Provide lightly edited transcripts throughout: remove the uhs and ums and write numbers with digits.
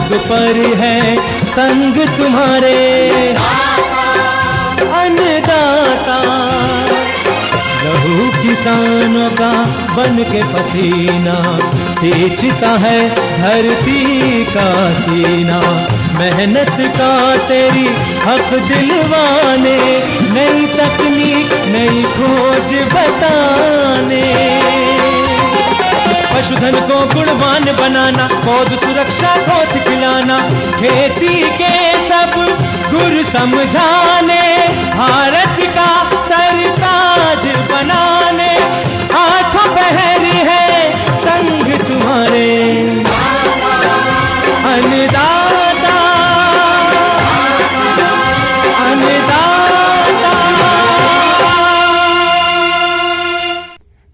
सब पर है संग तुम्हारे अन्नदाता। लहू किसानों का बन के पसीना सींचता है धरती का सीना। मेहनत का तेरी हक दिलवाने, नई तकनीक नई खोज बताने। पशुधन को गुणवान बनाना, पौध सुरक्षा को सिखलाना, खेती के सब गुर समझाने, भारत का सरताज बनाने। आठों पहर है संग तुम्हारे अन्नदाता अन्नदाता।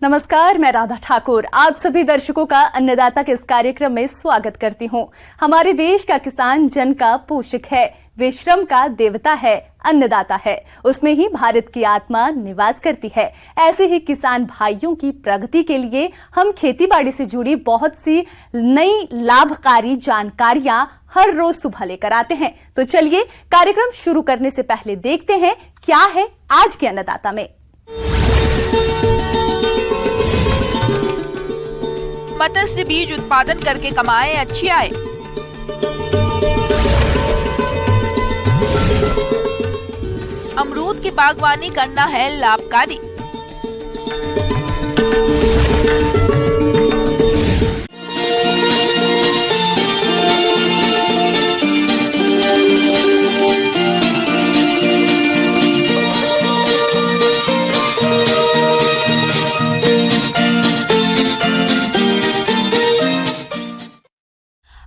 नमस्कार, मैं राधा ठाकुर आप सभी दर्शकों का अन्नदाता के इस कार्यक्रम में स्वागत करती हूं। हमारे देश का किसान जन का पोषक है, वे श्रम का देवता है, अन्नदाता है, उसमें ही भारत की आत्मा निवास करती है। ऐसे ही किसान भाइयों की प्रगति के लिए हम खेतीबाड़ी से जुड़ी बहुत सी नई लाभकारी जानकारियां हर रोज सुबह लेकर आते हैं। तो चलिए कार्यक्रम शुरू करने से पहले देखते हैं क्या है आज के अन्नदाता में। मत्स्य बीज उत्पादन करके कमाए अच्छी आय। अमरूद की बागवानी करना है लाभकारी।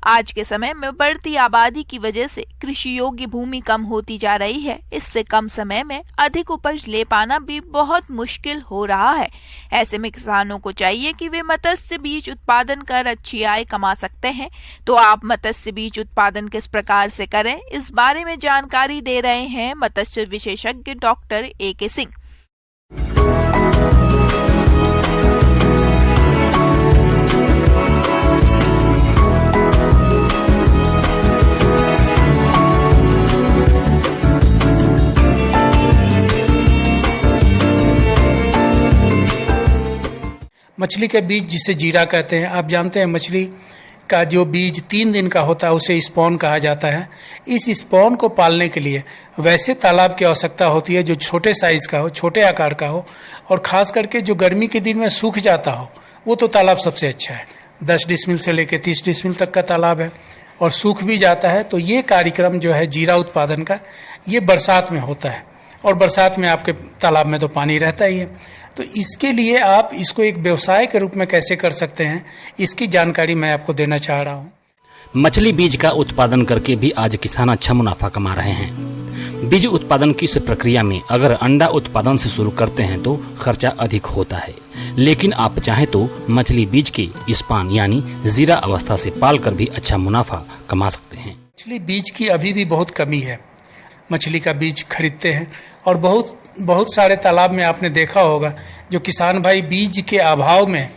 आज के समय में बढ़ती आबादी की वजह से कृषि योग्य भूमि कम होती जा रही है। इससे कम समय में अधिक उपज ले पाना भी बहुत मुश्किल हो रहा है। ऐसे में किसानों को चाहिए कि वे मत्स्य बीज उत्पादन कर अच्छी आय कमा सकते हैं। तो आप मत्स्य बीज उत्पादन किस प्रकार से करें, इस बारे में जानकारी दे रहे हैं मत्स्य विशेषज्ञ डॉक्टर A.K. सिंह। मछली के बीज जिसे जीरा कहते हैं, आप जानते हैं मछली का जो बीज 3 दिन का होता है उसे स्पॉन कहा जाता है। इस स्पॉन को पालने के लिए वैसे तालाब की आवश्यकता होती है जो छोटे साइज़ का हो, छोटे आकार का हो, और ख़ास करके जो गर्मी के दिन में सूख जाता हो वो तो तालाब सबसे अच्छा है। 10 डिसमिल से लेकर 30 डिसमिल तक का तालाब है और सूख भी जाता है। तो ये कार्यक्रम जो है जीरा उत्पादन का, ये बरसात में होता है और बरसात में आपके तालाब में तो पानी रहता ही है। तो इसके लिए आप इसको एक व्यवसाय के रूप में कैसे कर सकते हैं, इसकी जानकारी मैं आपको देना चाह रहा हूँ। मछली बीज का उत्पादन करके भी आज किसान अच्छा मुनाफा कमा रहे हैं। बीज उत्पादन की इस प्रक्रिया में अगर अंडा उत्पादन से शुरू करते हैं तो खर्चा अधिक होता है, लेकिन आप चाहें तो मछली बीज के स्पान यानी जीरा अवस्था से पालकर भी अच्छा मुनाफा कमा सकते हैं। मछली बीज की अभी भी बहुत कमी है। मछली का बीज खरीदते हैं और बहुत सारे तालाब में आपने देखा होगा जो किसान भाई बीज के अभाव में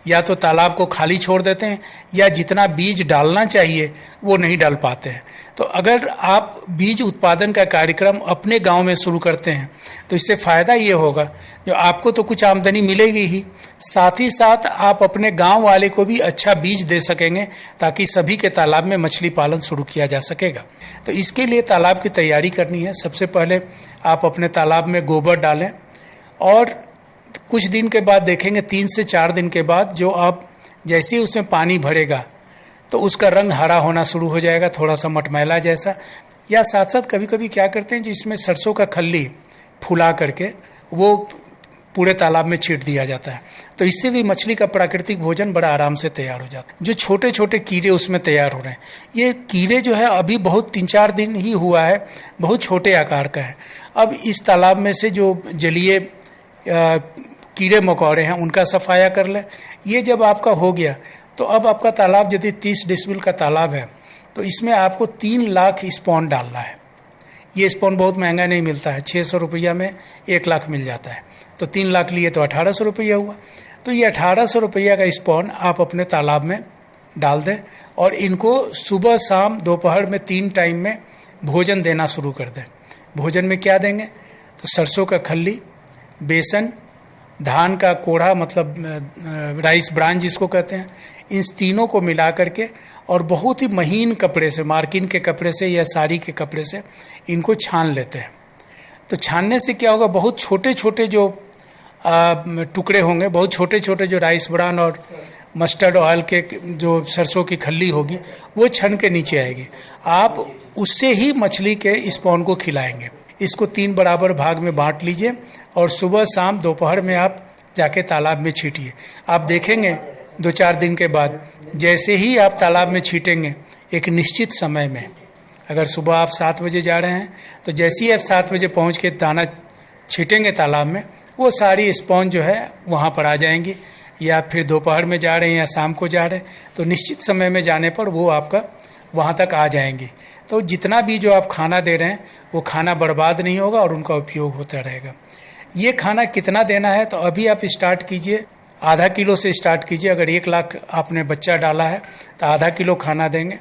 या तो तालाब को खाली छोड़ देते हैं या जितना बीज डालना चाहिए वो नहीं डाल पाते हैं। तो अगर आप बीज उत्पादन का कार्यक्रम अपने गांव में शुरू करते हैं तो इससे फ़ायदा ये होगा जो आपको तो कुछ आमदनी मिलेगी ही, साथ ही साथ आप अपने गांव वाले को भी अच्छा बीज दे सकेंगे ताकि सभी के तालाब में मछली पालन शुरू किया जा सकेगा। तो इसके लिए तालाब की तैयारी करनी है। सबसे पहले आप अपने तालाब में गोबर डालें और कुछ दिन के बाद देखेंगे 3 से 4 दिन के बाद जो आप जैसे ही उसमें पानी भरेगा तो उसका रंग हरा होना शुरू हो जाएगा, थोड़ा सा मटमैला जैसा। या साथ साथ कभी कभी क्या करते हैं जो इसमें सरसों का खल्ली फुला करके वो पूरे तालाब में छींट दिया जाता है। तो इससे भी मछली का प्राकृतिक भोजन बड़ा आराम से तैयार हो जाता है। जो छोटे छोटे कीड़े उसमें तैयार हो रहे हैं, ये कीड़े जो है अभी बहुत 3-4 दिन ही हुआ है, बहुत छोटे आकार का है। अब इस तालाब में से जो जलीय कीड़े मकोड़े हैं उनका सफाया कर लें। ये जब आपका हो गया तो अब आपका तालाब यदि 30 डिसमिल का तालाब है तो इसमें आपको 3 लाख स्पॉन डालना है। ये स्पॉन बहुत महंगा नहीं मिलता है, 600 रुपया में 1 लाख मिल जाता है। तो 3 लाख लिए तो 1800 रुपया हुआ। तो ये 1800 रुपया का स्पॉन आप अपने तालाब में डाल दें और इनको सुबह शाम दोपहर में 3 टाइम में भोजन देना शुरू कर दें। भोजन में क्या देंगे तो सरसों का खल्ली, बेसन, धान का कोढ़ा मतलब राइस ब्रान जिसको कहते हैं, इन तीनों को मिला करके और बहुत ही महीन कपड़े से, मार्किन के कपड़े से या साड़ी के कपड़े से इनको छान लेते हैं। तो छानने से क्या होगा, बहुत छोटे छोटे जो टुकड़े होंगे, बहुत छोटे छोटे जो राइस ब्रान और मस्टर्ड ऑयल के जो सरसों की खल्ली होगी वो छन के नीचे आएगी। आप उससे ही मछली के स्पॉन को खिलाएंगे। इसको 3 बराबर भाग में बांट लीजिए और सुबह शाम दोपहर में आप जाके तालाब में छीटिए। आप देखेंगे 2-4 दिन के बाद जैसे ही आप तालाब में छीटेंगे एक निश्चित समय में, अगर सुबह आप 7 बजे जा रहे हैं तो जैसे ही आप 7 बजे पहुंच के दाना छीटेंगे तालाब में, वो सारी स्पॉन जो है वहाँ पर आ जाएंगी। या फिर दोपहर में जा रहे हैं या शाम को जा रहे हैं तो निश्चित समय में जाने पर वो आपका वहाँ तक आ जाएंगी। तो जितना भी जो आप खाना दे रहे हैं वो खाना बर्बाद नहीं होगा और उनका उपयोग होता रहेगा। ये खाना कितना देना है तो अभी आप स्टार्ट कीजिए, आधा किलो से स्टार्ट कीजिए। अगर 1 लाख आपने बच्चा डाला है तो आधा किलो खाना देंगे,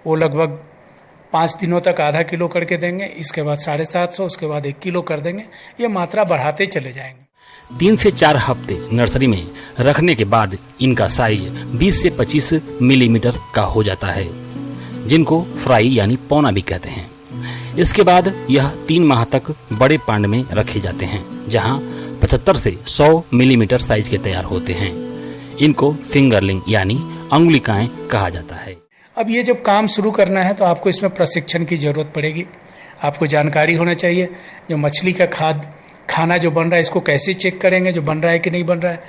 वो लगभग 5 दिनों तक आधा किलो करके देंगे। इसके बाद 750, उसके बाद 1 किलो कर देंगे। ये मात्रा बढ़ाते चले जाएंगे। 3 से 4 हफ्ते नर्सरी में रखने के बाद इनका साइज 20 से 25 मिलीमीटर का हो जाता है, जिनको फ्राई यानी पौना भी कहते हैं। इसके बाद यह 3 माह तक बड़े पांड में रखे जाते हैं, जहां 75 से 100 मिलीमीटर साइज के तैयार होते हैं। इनको फिंगरलिंग यानी अंगुलिकाएं कहा जाता है। अब ये जब काम शुरू करना है तो आपको इसमें प्रशिक्षण की जरूरत पड़ेगी। आपको जानकारी होना चाहिए जो मछली का खाना जो बन रहा है इसको कैसे चेक करेंगे, जो बन रहा है कि नहीं बन रहा है,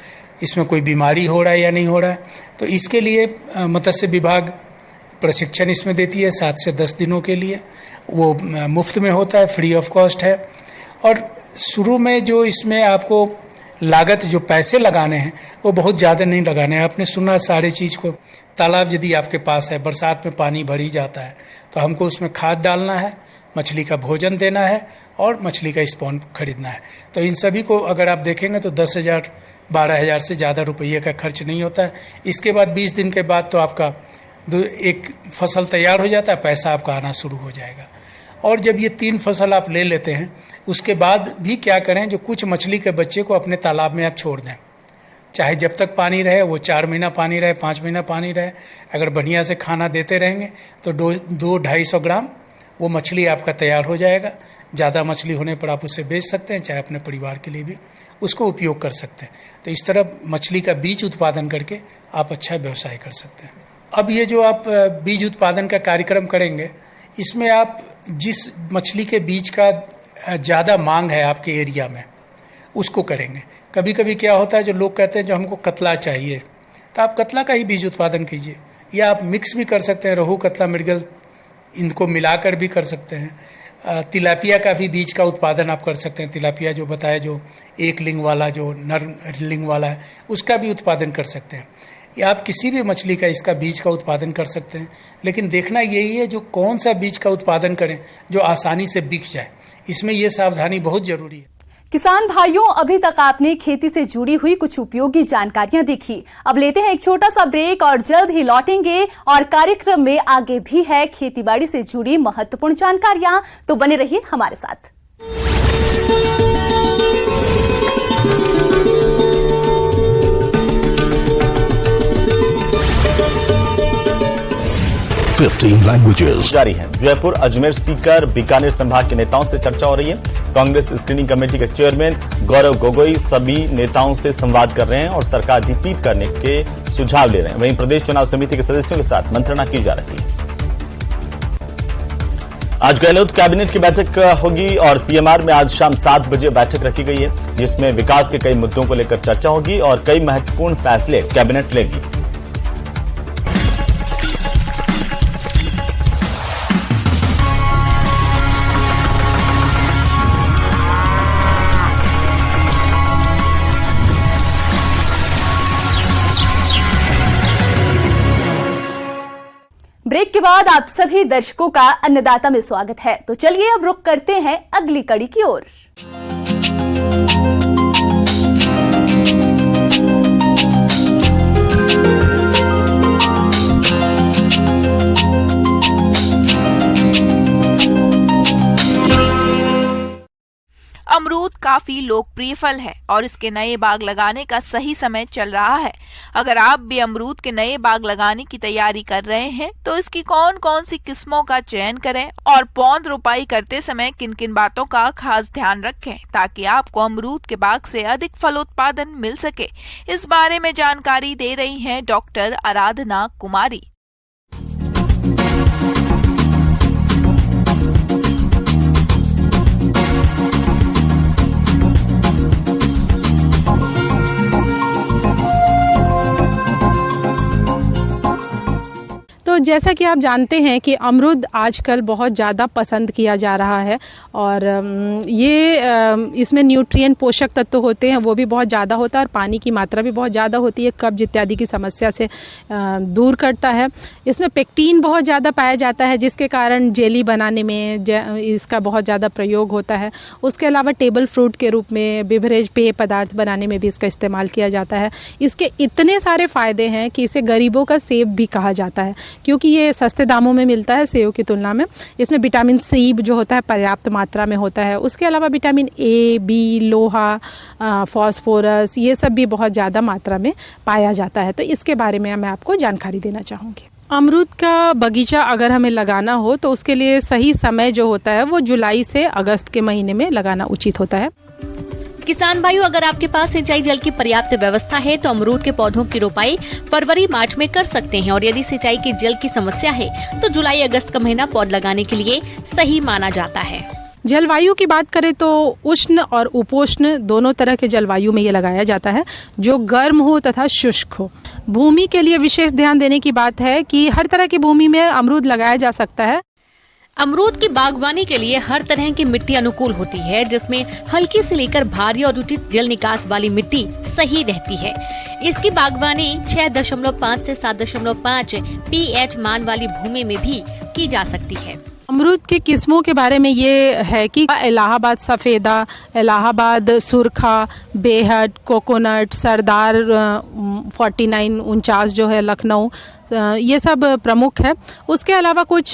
इसमें कोई बीमारी हो रहा है या नहीं हो रहा है। तो इसके लिए मत्स्य विभाग प्रशिक्षण इसमें देती है 7 से 10 दिनों के लिए। वो मुफ्त में होता है, फ्री ऑफ कॉस्ट है। और शुरू में जो इसमें आपको लागत जो पैसे लगाने हैं वो बहुत ज़्यादा नहीं लगाने हैं। आपने सुना सारी चीज़ को, तालाब यदि आपके पास है, बरसात में पानी भर ही जाता है तो हमको उसमें खाद डालना है, मछली का भोजन देना है और मछली का स्पॉन खरीदना है। तो इन सभी को अगर आप देखेंगे तो 10,000 12,000 से ज़्यादा रुपये का खर्च नहीं होता है। इसके बाद 20 दिन के बाद तो आपका एक फसल तैयार हो जाता है, पैसा आपका आना शुरू हो जाएगा। और जब ये 3 फसल आप ले लेते हैं उसके बाद भी क्या करें, जो कुछ मछली के बच्चे को अपने तालाब में आप छोड़ दें, चाहे जब तक पानी रहे, वो 4 महीना पानी रहे, 5 महीना पानी रहे। अगर बढ़िया से खाना देते रहेंगे तो 200-250 ग्राम वो मछली आपका तैयार हो जाएगा। ज़्यादा मछली होने पर आप उसे बेच सकते हैं, चाहे अपने परिवार के लिए भी उसको उपयोग कर सकते हैं। तो इस तरह मछली का बीज उत्पादन करके आप अच्छा व्यवसाय कर सकते हैं। अब ये जो आप बीज उत्पादन का कार्यक्रम करेंगे, इसमें आप जिस मछली के बीज का ज़्यादा मांग है आपके एरिया में उसको करेंगे। कभी कभी क्या होता है, जो लोग कहते हैं जो हमको कतला चाहिए, तो आप कतला का ही बीज उत्पादन कीजिए, या आप मिक्स भी कर सकते हैं, रोहू, कतला, मृगल इनको मिलाकर भी कर सकते हैं। तिलापिया का भी बीज का उत्पादन आप कर सकते हैं। तिलापिया जो बताया, जो 1 लिंग वाला, जो नर लिंग वाला है, उसका भी उत्पादन कर सकते हैं। या आप किसी भी मछली का इसका बीज का उत्पादन कर सकते हैं। लेकिन देखना यही है जो कौन सा बीज का उत्पादन करें जो आसानी से बिक जाए, इसमें ये सावधानी बहुत जरूरी है। किसान भाइयों, अभी तक आपने खेती से जुड़ी हुई कुछ उपयोगी जानकारियां देखी। अब लेते हैं एक छोटा सा ब्रेक और जल्द ही लौटेंगे और कार्यक्रम में आगे भी है खेतीबाड़ी से जुड़ी महत्वपूर्ण जानकारियां, तो बने रहिए हमारे साथ। 15 languages जारी है। जयपुर, अजमेर, सीकर, बीकानेर संभाग के नेताओं से चर्चा हो रही है। कांग्रेस स्क्रीनिंग कमेटी के चेयरमैन गौरव गोगोई सभी नेताओं से संवाद कर रहे हैं और सरकार रिपीट करने के सुझाव ले रहे हैं। वहीं प्रदेश चुनाव समिति के सदस्यों के साथ मंत्रणा की जा रही है। आज गहलोत कैबिनेट की बैठक होगी और सीएमआर में आज शाम 7 बजे बैठक रखी गई है, जिसमें विकास के कई मुद्दों को लेकर चर्चा होगी और कई महत्वपूर्ण फैसले कैबिनेट लेगी। ब्रेक के बाद आप सभी दर्शकों का अन्नदाता में स्वागत है। तो चलिए अब रुख करते हैं अगली कड़ी की ओर। अमरूद काफी लोकप्रिय फल है और इसके नए बाग लगाने का सही समय चल रहा है। अगर आप भी अमरूद के नए बाग लगाने की तैयारी कर रहे हैं तो इसकी कौन कौन सी किस्मों का चयन करें और पौध रोपाई करते समय किन किन बातों का खास ध्यान रखें ताकि आपको अमरूद के बाग से अधिक फलोत्पादन मिल सके, इस बारे में जानकारी दे रही हैं डॉक्टर आराधना कुमारी। तो जैसा कि आप जानते हैं कि अमरूद आजकल बहुत ज़्यादा पसंद किया जा रहा है और इसमें न्यूट्रिएंट पोषक तत्व होते हैं वो भी बहुत ज़्यादा होता है और पानी की मात्रा भी बहुत ज़्यादा होती है, कब्ज इत्यादि की समस्या से दूर करता है। इसमें पेक्टिन बहुत ज़्यादा पाया जाता है जिसके कारण जेली बनाने में इसका बहुत ज़्यादा प्रयोग होता है। उसके अलावा टेबल फ्रूट के रूप में बेवरेज पेय पदार्थ बनाने में भी इसका इस्तेमाल किया जाता है। इसके इतने सारे फ़ायदे हैं कि इसे गरीबों का सेब भी कहा जाता है क्योंकि ये सस्ते दामों में मिलता है सेब की तुलना में। इसमें विटामिन सी जो होता है पर्याप्त मात्रा में होता है। उसके अलावा विटामिन ए, बी, लोहा, फॉस्फोरस ये सब भी बहुत ज़्यादा मात्रा में पाया जाता है। तो इसके बारे में मैं आपको जानकारी देना चाहूँगी। अमरूद का बगीचा अगर हमें लगाना हो तो उसके लिए सही समय जो होता है वो जुलाई से अगस्त के महीने में लगाना उचित होता है। किसान भाइयों, अगर आपके पास सिंचाई जल की पर्याप्त व्यवस्था है तो अमरूद के पौधों की रोपाई फरवरी मार्च में कर सकते हैं और यदि सिंचाई की जल की समस्या है तो जुलाई अगस्त का महीना पौध लगाने के लिए सही माना जाता है। जलवायु की बात करें तो उष्ण और उपोष्ण दोनों तरह के जलवायु में ये लगाया जाता है, जो गर्म हो तथा शुष्क हो। भूमि के लिए विशेष ध्यान देने की बात है कि हर तरह की भूमि में अमरूद लगाया जा सकता है। अमरूद की बागवानी के लिए हर तरह की मिट्टी अनुकूल होती है जिसमें हल्की से लेकर भारी और उचित जल निकास वाली मिट्टी सही रहती है। इसकी बागवानी 6.5 से 7.5 pH मान वाली भूमि में भी की जा सकती है। अमरूद की किस्मों के बारे में ये है कि इलाहाबाद सफ़ेदा, इलाहाबाद सुरखा, बेहद, कोकोनट, सरदार 4949 जो है लखनऊ, ये सब प्रमुख है। उसके अलावा कुछ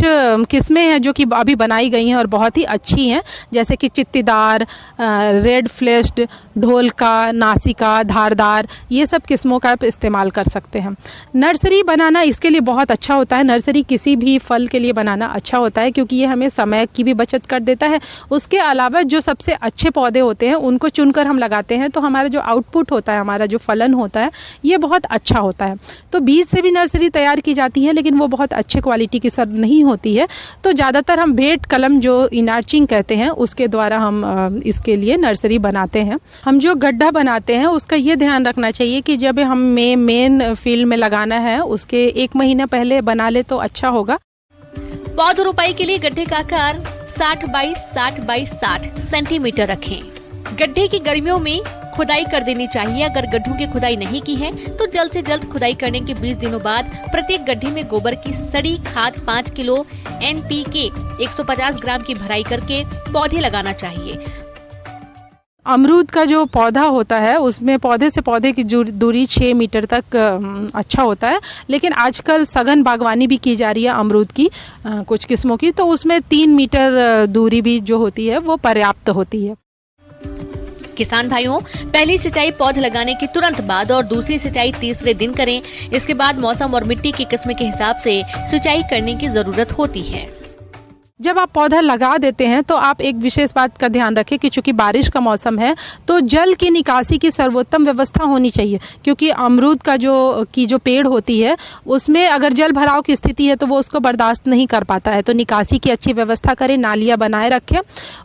किस्में हैं जो कि अभी बनाई गई हैं और बहुत ही अच्छी हैं, जैसे कि चित्तीदार, रेड फ्लेश्ड, ढोलका, नासिका, धारदार, ये सब किस्मों का आप इस्तेमाल कर सकते हैं। नर्सरी बनाना इसके लिए बहुत अच्छा होता है। नर्सरी किसी भी फल के लिए बनाना अच्छा होता है क्योंकि ये हमें समय की भी बचत कर देता है। उसके अलावा जो सबसे अच्छे पौधे होते हैं उनको चुनकर हम लगाते हैं तो हमारा जो आउटपुट होता है, हमारा जो फलन होता है, ये बहुत अच्छा होता है। तो बीज से भी नर्सरी तैयार की जाती है लेकिन वो बहुत अच्छे क्वालिटी की सब नहीं होती है। तो ज़्यादातर हम भेंट कलम जो इनार्चिंग कहते हैं उसके द्वारा हम इसके लिए नर्सरी बनाते हैं। हम जो गड्ढा बनाते हैं उसका ये ध्यान रखना चाहिए कि जब हमें मेन फील्ड में लगाना है उसके 1 महीना पहले बना ले तो अच्छा होगा। पौध रोपाई के लिए गड्ढे का आकार 60 बाई 60 बाई 60 सेंटीमीटर रखें। गड्ढे की गर्मियों में खुदाई कर देनी चाहिए। अगर गड्ढों की खुदाई नहीं की है तो जल्द से जल्द खुदाई करने के 20 दिनों बाद प्रत्येक गड्ढे में गोबर की सड़ी खाद 5 किलो NPK 150 ग्राम की भराई करके पौधे लगाना चाहिए। अमरूद का जो पौधा होता है उसमें पौधे से पौधे की दूरी 6 मीटर तक अच्छा होता है, लेकिन आजकल सघन बागवानी भी की जा रही है अमरूद की कुछ किस्मों की, तो उसमें 3 मीटर दूरी भी जो होती है वो पर्याप्त होती है। किसान भाइयों, पहली सिंचाई पौध लगाने के तुरंत बाद और दूसरी सिंचाई तीसरे दिन करें। इसके बाद मौसम और मिट्टी की किस्म के हिसाब से सिंचाई करने की जरूरत होती है। जब आप पौधा लगा देते हैं तो आप एक विशेष बात का ध्यान रखें कि चूंकि बारिश का मौसम है तो जल की निकासी की सर्वोत्तम व्यवस्था होनी चाहिए, क्योंकि अमरूद का जो पेड़ होती है उसमें अगर जल भराव की स्थिति है तो वो उसको बर्दाश्त नहीं कर पाता है। तो निकासी की अच्छी व्यवस्था करें, नालियाँ बनाए रखें।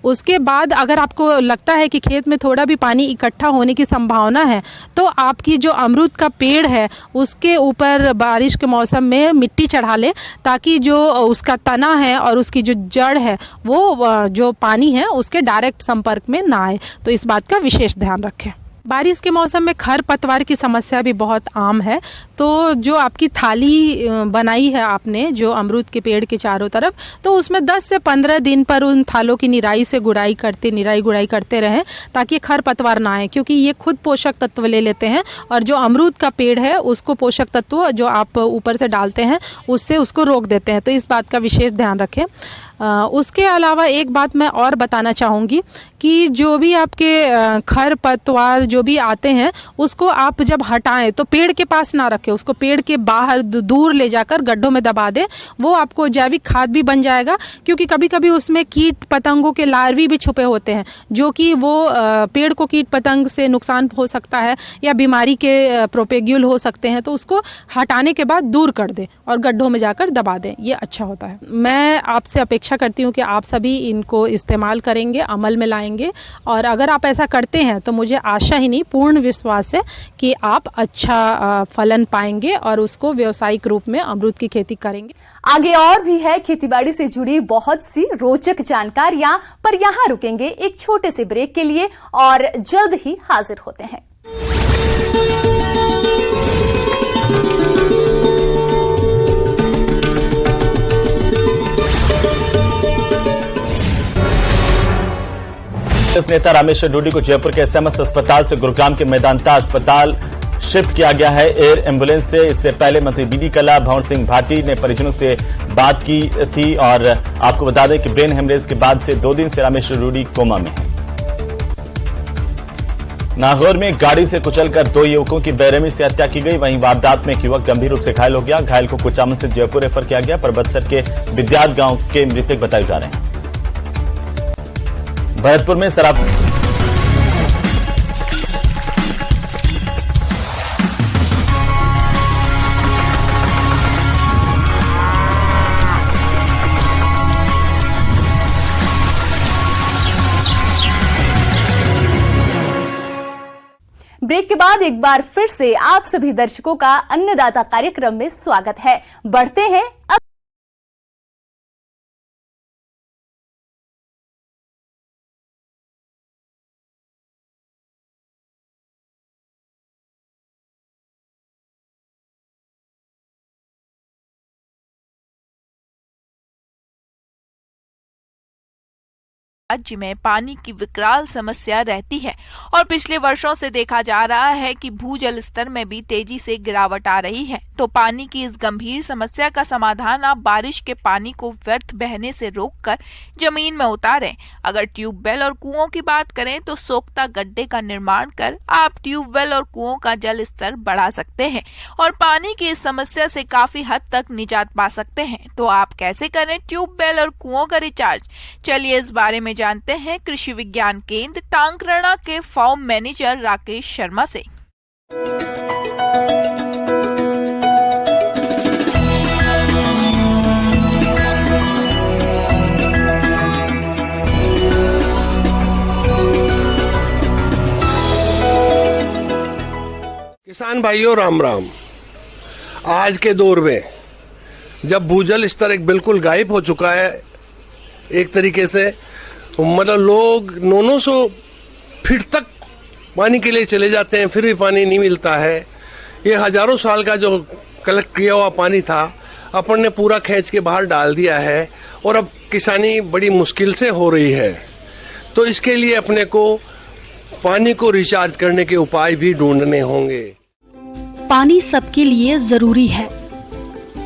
उसके बाद अगर आपको लगता है कि खेत में थोड़ा भी पानी इकट्ठा होने की संभावना है तो आपकी जो अमरूद का पेड़ है उसके ऊपर बारिश के मौसम में मिट्टी चढ़ा लें, ताकि जो उसका तना है और उसकी जो जड़ है वो जो पानी है उसके डायरेक्ट संपर्क में ना आए। तो इस बात का विशेष ध्यान रखें। बारिश के मौसम में खरपतवार की समस्या भी बहुत आम है। तो जो आपकी थाली बनाई है आपने जो अमरूद के पेड़ के चारों तरफ, तो उसमें 10 से 15 दिन पर उन थालों की निराई गुड़ाई करते रहें ताकि खरपतवार ना आए, क्योंकि ये खुद पोषक तत्व ले लेते हैं और जो अमरूद का पेड़ है उसको पोषक तत्व जो आप ऊपर से डालते हैं उससे उसको रोक देते हैं। तो इस बात का विशेष ध्यान रखें। उसके अलावा एक बात मैं और बताना चाहूँगी कि जो भी आपके खरपतवार जो भी आते हैं उसको आप जब हटाएं तो पेड़ के पास ना रखें, उसको पेड़ के बाहर दूर ले जाकर गड्ढों में दबा दें। वो आपको जैविक खाद भी बन जाएगा, क्योंकि कभी कभी उसमें कीट पतंगों के लार्वी भी छुपे होते हैं जो कि वो पेड़ को कीट पतंग से नुकसान हो सकता है या बीमारी के प्रोपेग्यूल हो सकते हैं। तो उसको हटाने के बाद दूर कर दें और गड्ढों में जाकर दबा दें, ये अच्छा होता है। मैं आपसे अपेक्षा करती हूँ कि आप सभी इनको इस्तेमाल करेंगे, अमल में लाएंगे, और अगर आप ऐसा करते हैं तो मुझे आशा ही नहीं पूर्ण विश्वास है कि आप अच्छा फलन पाएंगे और उसको व्यावसायिक रूप में अमरूद की खेती करेंगे। आगे और भी है खेतीबाड़ी से जुड़ी बहुत सी रोचक जानकारियां, पर यहां रुकेंगे एक छोटे से ब्रेक के लिए और जल्द ही हाजिर होते हैं। कांग्रेस नेता रामेश्वर डूडी को जयपुर के एसएमएस अस्पताल से गुरुग्राम के मेदांता अस्पताल शिफ्ट किया गया है एयर एम्बुलेंस से। इससे पहले मंत्री बीडी कल्ला, भंवर सिंह भाटी ने परिजनों से बात की थी और आपको बता दें कि ब्रेन हेमरेज के बाद से 2 दिन से रामेश्वर डूडी कोमा में है। नागौर में गाड़ी से कुचलकर 2 युवकों की बेरहमी से हत्या की गई। वहीं वारदात में एक युवक गंभीर रूप से घायल हो गया। घायल को कुचामन से जयपुर रेफर किया गया। परबतसर के विद्यार्थ गांव के मृतक बताए जा रहे हैं। भरतपुर में शराब ब्रेक के बाद एक बार फिर से आप सभी दर्शकों का अन्नदाता कार्यक्रम में स्वागत है। बढ़ते हैं अब राज्य में पानी की विकराल समस्या रहती है और पिछले वर्षों से देखा जा रहा है कि भूजल स्तर में भी तेजी से गिरावट आ रही है। तो पानी की इस गंभीर समस्या का समाधान आप बारिश के पानी को व्यर्थ बहने से रोककर जमीन में उतारें। अगर ट्यूबवेल और कुओं की बात करें तो सोख्ता गड्ढे का निर्माण कर आप ट्यूबवेल और कुओं का जल स्तर बढ़ा सकते हैं और पानी की इस समस्या से काफी हद तक निजात पा सकते हैं। तो आप कैसे करें ट्यूबवेल और कुओं का रिचार्ज, चलिए इस बारे में जानते हैं कृषि विज्ञान केंद्र टांकरणा के फार्म मैनेजर राकेश शर्मा से। किसान भाइयों राम राम। आज के दौर में जब भूजल स्तर एक बिल्कुल गायब हो चुका है, एक तरीके से मतलब लोग 900 फीट तक पानी के लिए चले जाते हैं, फिर भी पानी नहीं मिलता है। ये हजारों साल का जो कलेक्ट किया हुआ पानी था अपन ने पूरा खींच के बाहर डाल दिया है और अब किसानी बड़ी मुश्किल से हो रही है। तो इसके लिए अपने को पानी को रिचार्ज करने के उपाय भी ढूंढने होंगे। पानी सबके लिए जरूरी है।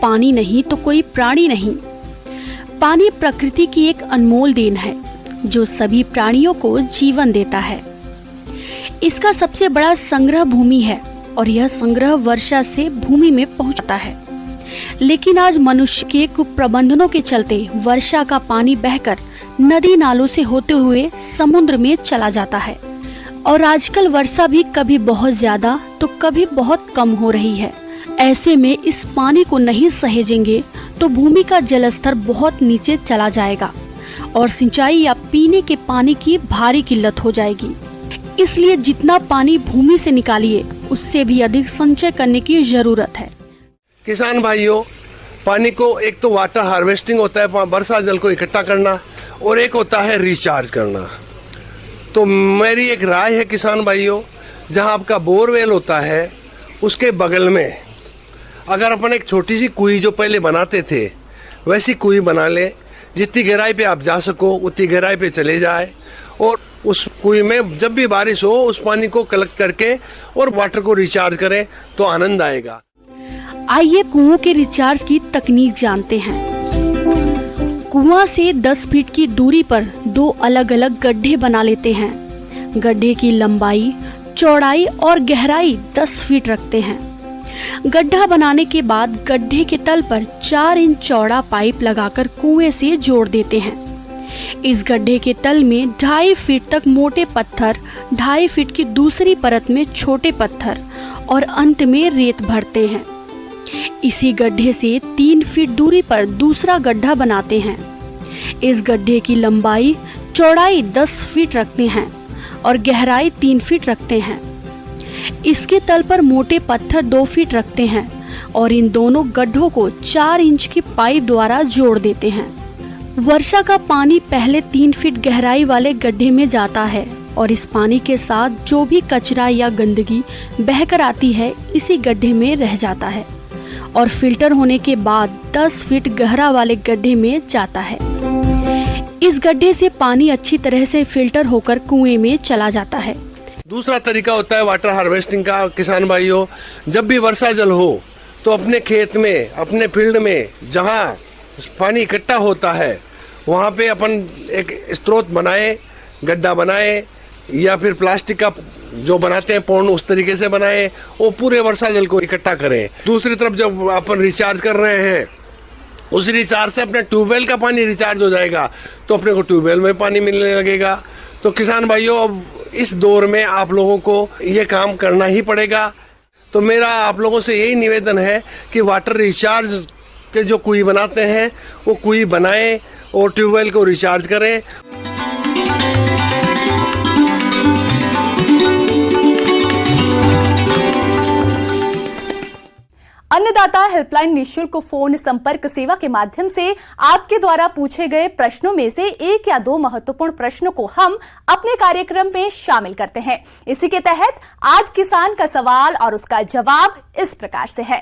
पानी नहीं तो कोई प्राणी नहीं। पानी प्रकृति की एक अनमोल देन है जो सभी प्राणियों को जीवन देता है। इसका सबसे बड़ा संग्रह भूमि है और यह संग्रह वर्षा से भूमि में पहुंचता है। लेकिन आज मनुष्य के कुप्रबंधनों के चलते वर्षा का पानी बहकर नदी नालों से होते हुए समुद्र में चला जाता है और आजकल वर्षा भी कभी बहुत ज्यादा तो कभी बहुत कम हो रही है। ऐसे में इस पानी को नहीं सहेजेंगे तो भूमि का जल स्तर बहुत नीचे चला जाएगा और सिंचाई या पीने के पानी की भारी किल्लत हो जाएगी। इसलिए जितना पानी भूमि से निकालिए उससे भी अधिक संचय करने की जरूरत है। किसान भाइयों, पानी को एक तो वाटर हार्वेस्टिंग होता है, वर्षा जल को इकट्ठा करना, और एक होता है रिचार्ज करना। तो मेरी एक राय है किसान भाइयों, जहां आपका बोरवेल होता है उसके बगल में अगर अपन एक छोटी सी कुई जो पहले बनाते थे वैसी कुई बना ले, जितनी गहराई पे आप जा सको उतनी गहराई पे चले जाए और उस कुई में जब भी बारिश हो उस पानी को कलेक्ट करके और वाटर को रिचार्ज करें तो आनंद आएगा। आइए कुओं के रिचार्ज की तकनीक जानते हैं। कुआं से 10 फीट की दूरी पर 2 अलग अलग गड्ढे बना लेते हैं। गड्ढे की लंबाई, चौड़ाई और गहराई 10 फीट रखते हैं। गड्ढा बनाने के बाद गड्ढे के तल पर 4 इंच चौड़ा पाइप लगाकर कुएं से जोड़ देते हैं। इस गड्ढे के तल में 2.5 फीट तक मोटे पत्थर, 2.5 फीट की दूसरी परत में छोटे पत्थर और अंत में रेत भरते हैं। इसी गड्ढे से 3 फीट दूरी पर दूसरा गड्ढा बनाते हैं। इस गड्ढे की लंबाई, चौड़ाई 10 फीट रखते हैं और गहराई 3 फीट रखते हैं। इसके तल पर मोटे पत्थर 2 फीट रखते हैं और इन दोनों गड्ढों को 4 इंच की पाइप द्वारा जोड़ देते हैं। वर्षा का पानी पहले 3 फीट गहराई वाले गड्ढे में जाता है और इस पानी के साथ जो भी कचरा या गंदगी बहकर आती है इसी गड्ढे में रह जाता है और फिल्टर होने के बाद 10 फीट गहरा वाले गड्ढे में जाता है। इस गड्ढे से पानी अच्छी तरह से फिल्टर होकर कुएं में चला जाता है। दूसरा तरीका होता है वाटर हार्वेस्टिंग का। किसान भाइयों, जब भी वर्षा जल हो तो अपने खेत में, अपने फील्ड में जहाँ पानी इकट्ठा होता है वहाँ पे अपन एक स्रोत बनाए, गड्ढा बनाए या फिर प्लास्टिक का जो बनाते हैं पौंड उस तरीके से बनाए, वो पूरे वर्षा जल को इकट्ठा करें। दूसरी तरफ जब अपन रिचार्ज कर रहे हैं उस रिचार्ज से अपने ट्यूबवेल का पानी रिचार्ज हो जाएगा तो अपने को ट्यूबवेल में पानी मिलने लगेगा। तो किसान भाइयों, अब इस दौर में आप लोगों को ये काम करना ही पड़ेगा। तो मेरा आप लोगों से यही निवेदन है कि वाटर रिचार्ज के जो कुई बनाते हैं वो कुई बनाएं और ट्यूबवेल को रिचार्ज करें। अन्नदाता हेल्पलाइन निःशुल्क फोन संपर्क सेवा के माध्यम से आपके द्वारा पूछे गए प्रश्नों में से 1 या 2 महत्वपूर्ण प्रश्नों को हम अपने कार्यक्रम में शामिल करते हैं। इसी के तहत आज किसान का सवाल और उसका जवाब इस प्रकार से है।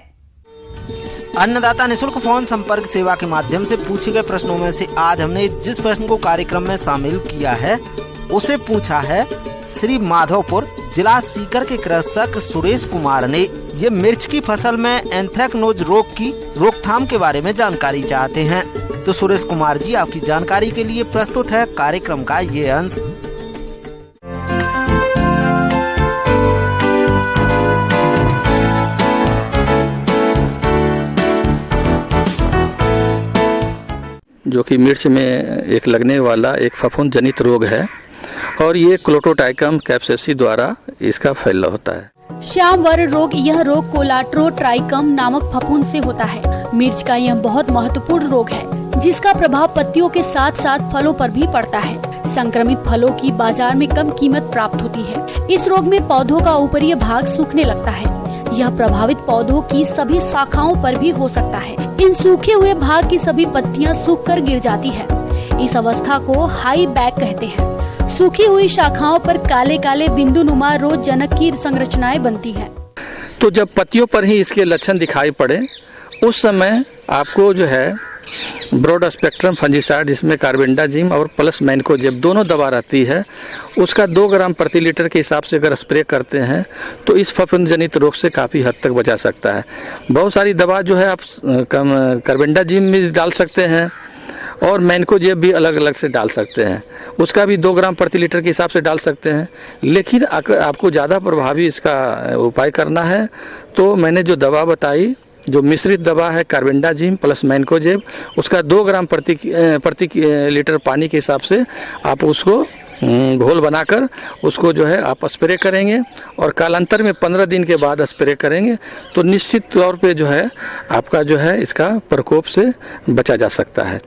अन्नदाता निःशुल्क फोन संपर्क सेवा के माध्यम से पूछे गए प्रश्नों में से आज हमने जिस प्रश्न को कार्यक्रम में शामिल किया है उसे पूछा है श्री माधवपुर जिला सीकर के कृषक सुरेश कुमार ने। ये मिर्च की फसल में एंथ्रेक्नोज रोग की रोकथाम के बारे में जानकारी चाहते हैं। तो सुरेश कुमार जी, आपकी जानकारी के लिए प्रस्तुत है कार्यक्रम का ये अंश। जो कि मिर्च में एक लगने वाला एक फफूंद जनित रोग है और ये क्लोटोटाइकम कैप्सेसी द्वारा इसका फैलाव होता है। श्यामवर रोग, यह रोग कोलाट्रोट्राइकम नामक फफूंद से होता है। मिर्च का यह बहुत महत्वपूर्ण रोग है जिसका प्रभाव पत्तियों के साथ साथ फलों पर भी पड़ता है। संक्रमित फलों की बाजार में कम कीमत प्राप्त होती है। इस रोग में पौधों का ऊपरी भाग सूखने लगता है। यह प्रभावित पौधों की सभी शाखाओं पर भी हो सकता है। इन सूखे हुए भाग की सभी पत्तियां सूखकर गिर जाती है। इस अवस्था को हाई बैक कहते हैं। सूखी हुई शाखाओं पर काले काले बिंदु नुमा रोग जनक की संरचनाएं बनती है। तो जब पत्तियों पर ही इसके लक्षण दिखाई पड़े उस समय आपको जो है ब्रॉड स्पेक्ट्रम फंजीसाइड जिसमें कार्बेंडाजिम और प्लस मैनकोजेब दोनों दवा रहती है, उसका 2 ग्राम प्रति लीटर के हिसाब से अगर स्प्रे करते हैं तो इस फफूंद जनित रोग से काफ़ी हद तक बचा सकता है। बहुत सारी दवा जो है आप कार्बेंडाजिम भी डाल सकते हैं और मैनकोजेब भी अलग अलग से डाल सकते हैं, उसका भी 2 ग्राम प्रति लीटर के हिसाब से डाल सकते हैं। लेकिन आपको ज़्यादा प्रभावी इसका उपाय करना है तो मैंने जो दवा बताई, जो मिश्रित दवा है कार्बेंडाजिम प्लस मैनकोजेब, उसका 2 ग्राम प्रति लीटर पानी के हिसाब से आप उसको घोल बनाकर उसको जो है आप स्प्रे करेंगे और कालांतर में 15 दिन के बाद स्प्रे करेंगे तो निश्चित तौर पे जो है आपका जो है इसका प्रकोप से बचा जा सकता है।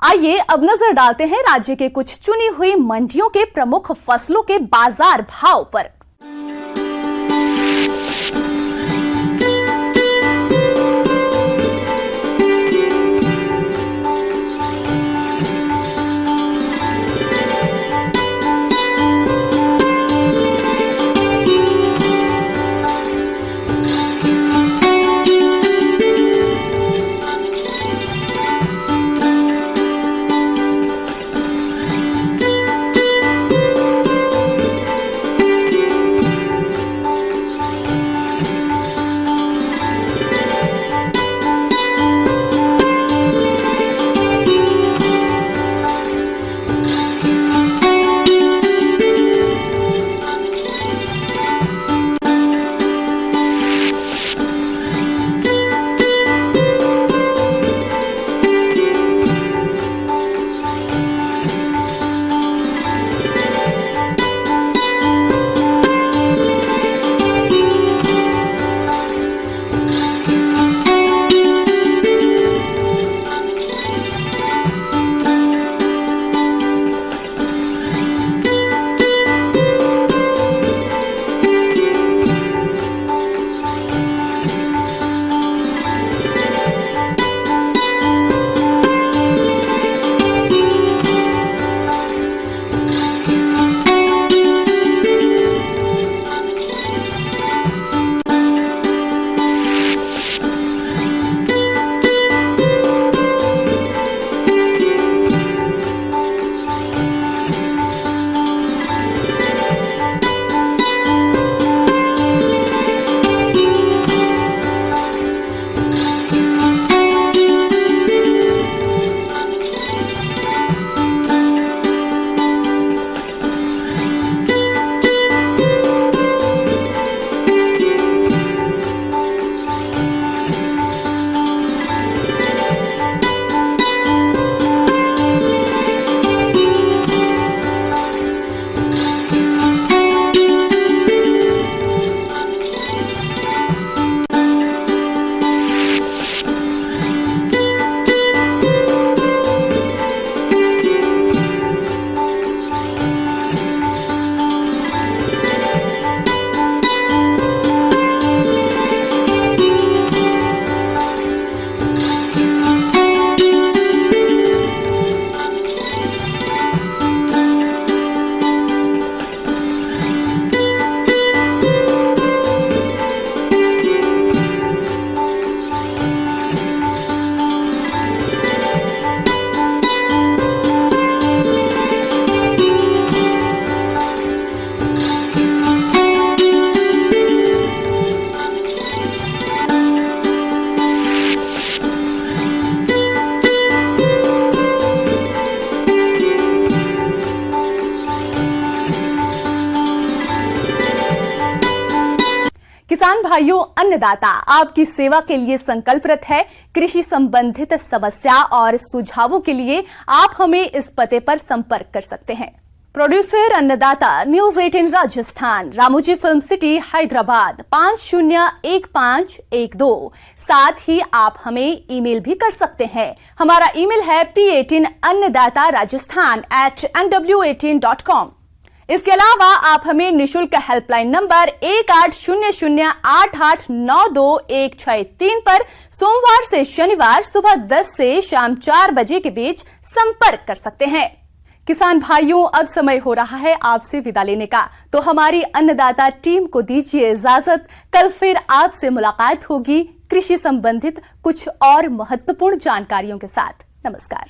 आइए अब नजर डालते हैं राज्य के कुछ चुनी हुई मंडियों के प्रमुख फसलों के बाजार भाव पर। किसान भाइयों, अन्नदाता आपकी सेवा के लिए संकल्परत है। कृषि संबंधित समस्या और सुझावों के लिए आप हमें इस पते पर संपर्क कर सकते हैं। प्रोड्यूसर अन्नदाता, news 18 Rajasthan, Ramoji film city, Hyderabad 501512। साथ ही आप हमें ईमेल भी कर सकते हैं। हमारा ईमेल है p18annadatharajasthan@nw18.com। इसके अलावा आप हमें निशुल्क हेल्पलाइन नंबर 180088921663 पर सोमवार से शनिवार सुबह 10 से शाम 4 बजे के बीच संपर्क कर सकते हैं। किसान भाइयों, अब समय हो रहा है आपसे विदा लेने का, तो हमारी अन्नदाता टीम को दीजिए इजाजत। कल फिर आपसे मुलाकात होगी कृषि संबंधित कुछ और महत्वपूर्ण जानकारियों के साथ। नमस्कार।